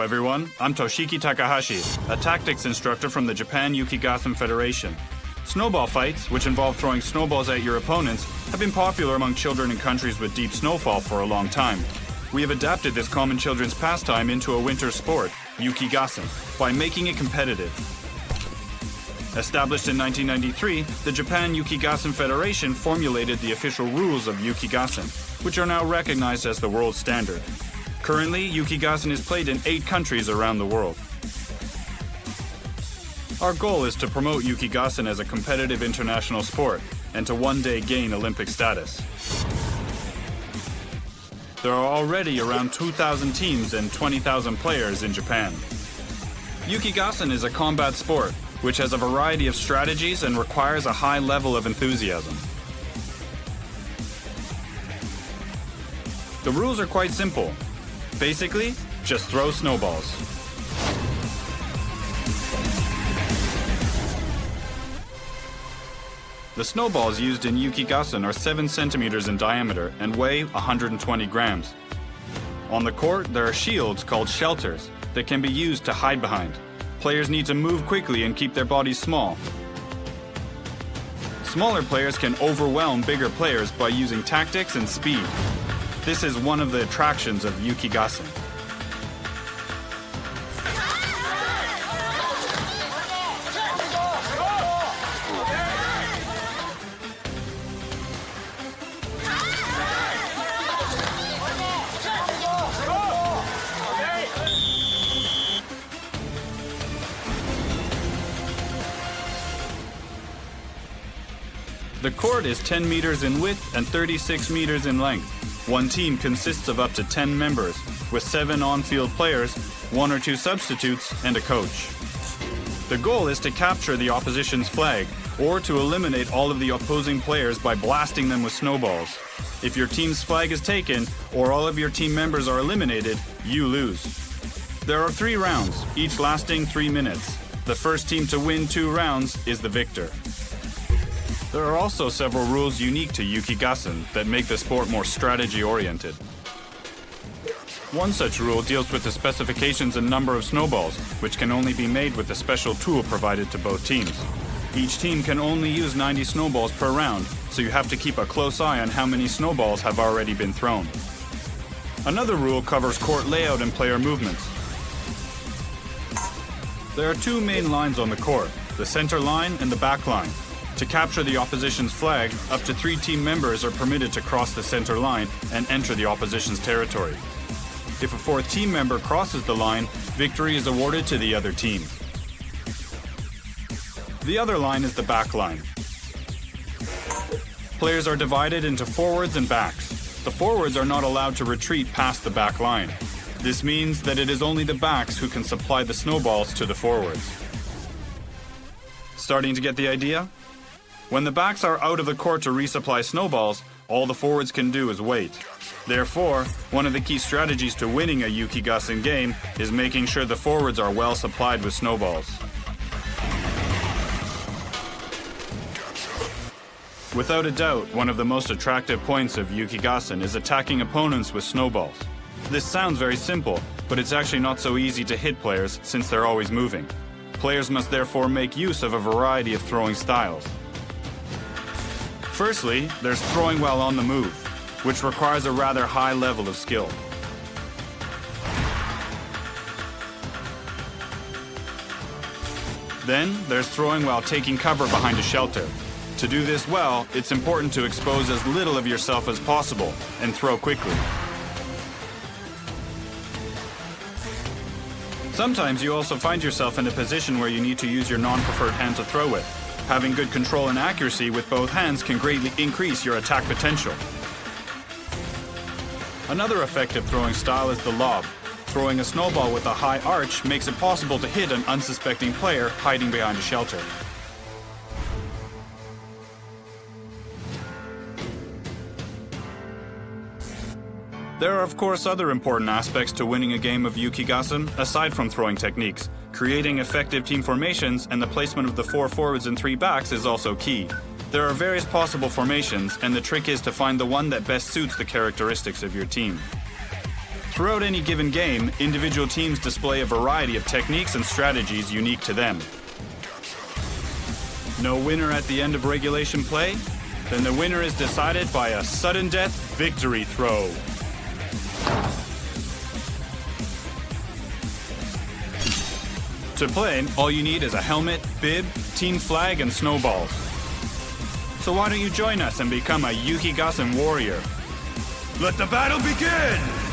everyone, I'm Toshiki Takahashi, a tactics instructor from the Japan Yukigassen Federation. Snowball fights, which involve throwing snowballs at your opponents, have been popular among children in countries with deep snowfall for a long time. We have adapted this common children's pastime into a winter sport, yukigassen, by making it competitive. Established in 1993, the Japan Yukigassen Federation formulated the official rules of yukigassen, which are now recognized as the world standard. Currently, yukigassen is played in 8 countries around the world. Our goal is to promote yukigassen as a competitive international sport and to one day gain Olympic status. There are already around 2,000 teams and 20,000 players in Japan. Yukigassen is a combat sport which has a variety of strategies and requires a high level of enthusiasm. The rules are quite simple. Basically, just throw snowballs. The snowballs used in yukigassen are 7 centimeters in diameter and weigh 120 grams. On the court, there are shields called shelters that can be used to hide behind. Players need to move quickly and keep their bodies small. Smaller players can overwhelm bigger players by using tactics and speed. This is one of the attractions of yukigassen. The court is 10 meters in width and 36 meters in length. One team consists of up to 10 members, with 7 on-field players, 1 or 2 substitutes, and a coach. The goal is to capture the opposition's flag, or to eliminate all of the opposing players by blasting them with snowballs. If your team's flag is taken, or all of your team members are eliminated, you lose. There are 3 rounds, each lasting 3 minutes. The first team to win 2 rounds is the victor. There are also several rules unique to yukigassen that make the sport more strategy-oriented. One such rule deals with the specifications and number of snowballs, which can only be made with a special tool provided to both teams. Each team can only use 90 snowballs per round, so you have to keep a close eye on how many snowballs have already been thrown. Another rule covers court layout and player movements. There are 2 main lines on the court, the center line and the back line. To capture the opposition's flag, up to 3 team members are permitted to cross the center line and enter the opposition's territory. If a 4th team member crosses the line, victory is awarded to the other team. The other line is the back line. Players are divided into forwards and backs. The forwards are not allowed to retreat past the back line. This means that it is only the backs who can supply the snowballs to the forwards. Starting to get the idea? When the backs are out of the court to resupply snowballs, all the forwards can do is wait. Therefore, one of the key strategies to winning a yukigassen game is making sure the forwards are well supplied with snowballs. Without a doubt, one of the most attractive points of yukigassen is attacking opponents with snowballs. This sounds very simple, but it's actually not so easy to hit players since they're always moving. Players must therefore make use of a variety of throwing styles. Firstly, there's throwing while on the move, which requires a rather high level of skill. Then, there's throwing while taking cover behind a shelter. To do this well, it's important to expose as little of yourself as possible and throw quickly. Sometimes you also find yourself in a position where you need to use your non-preferred hand to throw with. Having good control and accuracy with both hands can greatly increase your attack potential. Another effective throwing style is the lob. Throwing a snowball with a high arch makes it possible to hit an unsuspecting player hiding behind a shelter. There are of course other important aspects to winning a game of yukigassen aside from throwing techniques. Creating effective team formations and the placement of the 4 forwards and 3 backs is also key. There are various possible formations, and the trick is to find the one that best suits the characteristics of your team. Throughout any given game, individual teams display a variety of techniques and strategies unique to them. No winner at the end of regulation play? Then the winner is decided by a sudden death victory throw. To play, all you need is a helmet, bib, team flag, and snowballs. So why don't you join us and become a Yukigassen warrior? Let the battle begin!